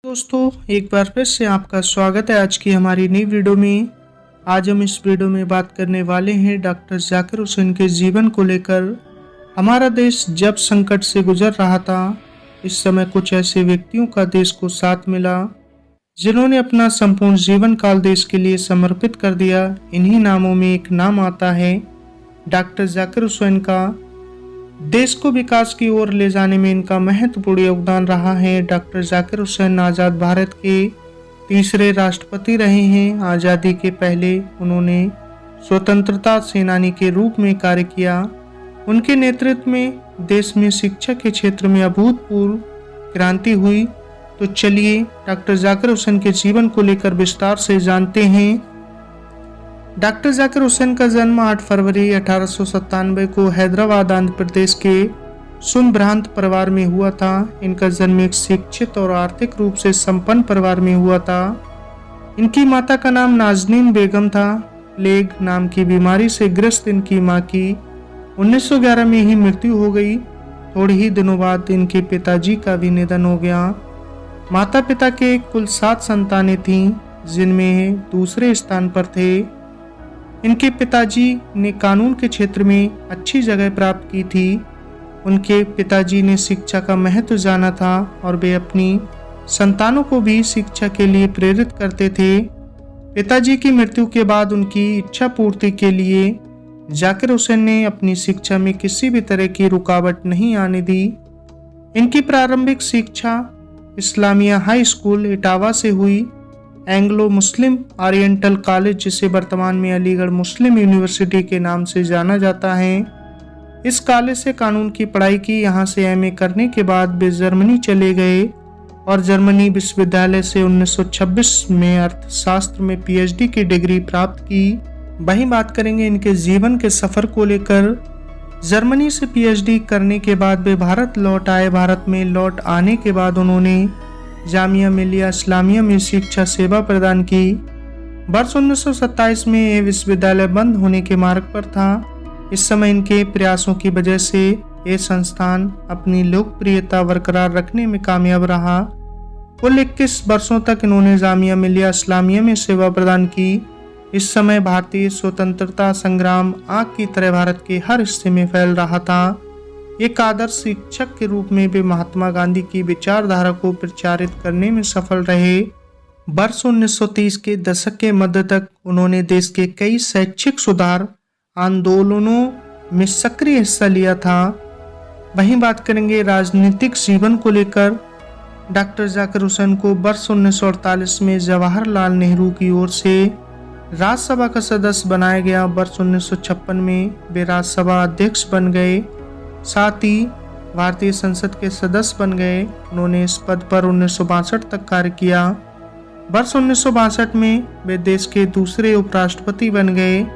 दोस्तों, एक बार फिर से आपका स्वागत है आज की हमारी नई वीडियो में। आज हम इस वीडियो में बात करने वाले हैं डॉक्टर जाकिर हुसैन के जीवन को लेकर। हमारा देश जब संकट से गुजर रहा था, इस समय कुछ ऐसे व्यक्तियों का देश को साथ मिला जिन्होंने अपना संपूर्ण जीवन काल देश के लिए समर्पित कर दिया। इन्हीं नामों में एक नाम आता है डॉक्टर जाकिर हुसैन का। देश को विकास की ओर ले जाने में इनका महत्वपूर्ण योगदान रहा है। डॉक्टर जाकिर हुसैन आज़ाद भारत के तीसरे राष्ट्रपति रहे हैं। आज़ादी के पहले उन्होंने स्वतंत्रता सेनानी के रूप में कार्य किया। उनके नेतृत्व में देश में शिक्षा के क्षेत्र में अभूतपूर्व क्रांति हुई। तो चलिए डॉक्टर जाकिर हुसैन के जीवन को लेकर विस्तार से जानते हैं। डॉक्टर जाकिर हुसैन का जन्म 8 फरवरी 1897 को हैदराबाद आंध्र प्रदेश के सुनभ्रांत परिवार में हुआ था। इनका जन्म एक शिक्षित और आर्थिक रूप से संपन्न परिवार में हुआ था। इनकी माता का नाम नाजनीन बेगम था। प्लेग नाम की बीमारी से ग्रस्त इनकी मां की 1911 में ही मृत्यु हो गई। थोड़े ही दिनों बाद इनके पिताजी का भी निधन हो गया। माता पिता के कुल 7 संतानें थीं, जिनमें दूसरे स्थान पर थे। इनके पिताजी ने कानून के क्षेत्र में अच्छी जगह प्राप्त की थी। उनके पिताजी ने शिक्षा का महत्व जाना था और वे अपनी संतानों को भी शिक्षा के लिए प्रेरित करते थे। पिताजी की मृत्यु के बाद उनकी इच्छा पूर्ति के लिए जाकिर हुसैन ने अपनी शिक्षा में किसी भी तरह की रुकावट नहीं आने दी। इनकी प्रारंभिक शिक्षा इस्लामिया हाई स्कूल इटावा से हुई। एंग्लो मुस्लिम ओरिएंटल कॉलेज, जिसे वर्तमान में अलीगढ़ मुस्लिम यूनिवर्सिटी के नाम से जाना जाता है, इस कॉलेज से कानून की पढ़ाई की। यहाँ से एमए करने के बाद वे जर्मनी चले गए और जर्मनी विश्वविद्यालय से 1926 में अर्थशास्त्र में पीएचडी की डिग्री प्राप्त की। वहीं बात करेंगे इनके जीवन के सफर को लेकर। जर्मनी से पीएचडी करने के बाद वे भारत लौट आए। भारत में लौट आने के बाद उन्होंने जामिया मिलिया इस्लामिया में शिक्षा सेवा प्रदान की। वर्ष 1927 में यह विश्वविद्यालय बंद होने के मार्ग पर था। इस समय इनके प्रयासों की वजह से यह संस्थान अपनी लोकप्रियता बरकरार रखने में कामयाब रहा। कुल 21 वर्षों तक इन्होंने जामिया मिलिया इस्लामिया में सेवा प्रदान की। इस समय भारतीय स्वतंत्रता संग्राम आग की तरह भारत के हर हिस्से में फैल रहा था। एक आदर्श शिक्षक के रूप में वे महात्मा गांधी की विचारधारा को प्रचारित करने में सफल रहे। वर्ष 1930 के दशक के मध्य तक उन्होंने देश के कई शैक्षिक सुधार आंदोलनों में सक्रिय हिस्सा लिया था। वहीं बात करेंगे राजनीतिक जीवन को लेकर। डॉक्टर जाकिर हुसैन को वर्ष 1948 में जवाहरलाल नेहरू की ओर से राज्यसभा का सदस्य बनाया गया। वर्ष 1956 में वे राज्यसभा अध्यक्ष बन गए, साथ ही भारतीय संसद के सदस्य बन गए। उन्होंने इस पद पर 1962 तक कार्य किया। वर्ष 1962 में वे देश के दूसरे उपराष्ट्रपति बन गए।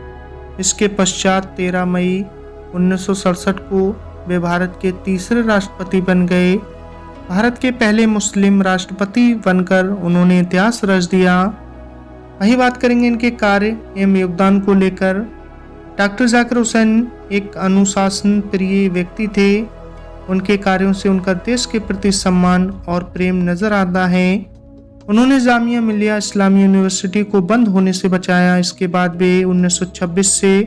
इसके पश्चात 13 मई 1967 को वे भारत के तीसरे राष्ट्रपति बन गए। भारत के पहले मुस्लिम राष्ट्रपति बनकर उन्होंने इतिहास रच दिया। वही बात करेंगे इनके कार्य एवं योगदान को लेकर। डॉक्टर जाकिर हुसैन एक अनुशासन प्रिय व्यक्ति थे। उनके कार्यों से उनका देश के प्रति सम्मान और प्रेम नजर आता है। उन्होंने जामिया मिलिया इस्लामी यूनिवर्सिटी को बंद होने से बचाया। इसके बाद वे 1926 से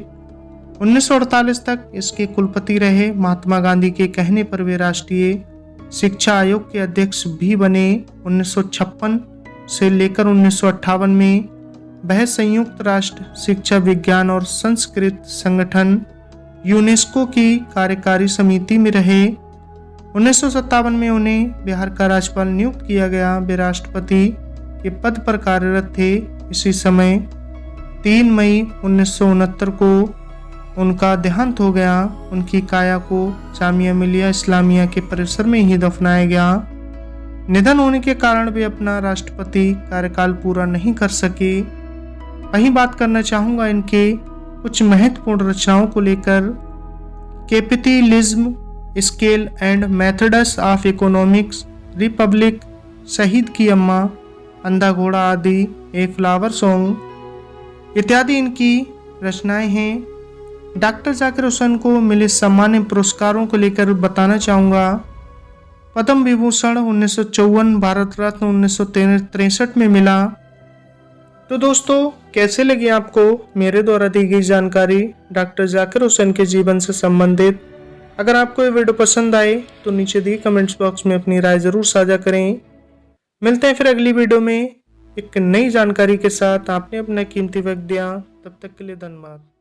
1948 तक इसके कुलपति रहे। महात्मा गांधी के कहने पर वे राष्ट्रीय शिक्षा आयोग के अध्यक्ष भी बने। 1956 से लेकर 1958 में वह संयुक्त राष्ट्र शिक्षा विज्ञान और संस्कृत संगठन यूनेस्को की कार्यकारी समिति में रहे। 1957 में उन्हें बिहार का राज्यपाल नियुक्त किया गया। वे राष्ट्रपति के पद पर कार्यरत थे। इसी समय 3 मई 1969 को उनका देहांत हो गया। उनकी काया को जामिया मिलिया इस्लामिया के परिसर में ही दफनाया गया। निधन होने के कारण वे अपना राष्ट्रपति कार्यकाल पूरा नहीं कर सके। वहीं बात करना चाहूँगा इनके कुछ महत्वपूर्ण रचनाओं को लेकर। Capitalism, scale and methods of economics, Republic, शहीद की अम्मा, अंधा घोड़ा आदि, ए फ्लावर सॉन्ग इत्यादि इनकी रचनाएं हैं। डॉक्टर जाकिर हुसैन को मिले सम्मान्य पुरस्कारों को लेकर बताना चाहूँगा। पद्म विभूषण 1954, भारत रत्न 1963 में मिला। तो दोस्तों, कैसे लगी आपको मेरे द्वारा दी गई जानकारी डॉक्टर जाकिर हुसैन के जीवन से संबंधित? अगर आपको ये वीडियो पसंद आए तो नीचे दिए कमेंट्स बॉक्स में अपनी राय जरूर साझा करें। मिलते हैं फिर अगली वीडियो में एक नई जानकारी के साथ। आपने अपना कीमती वक्त दिया, तब तक के लिए धन्यवाद।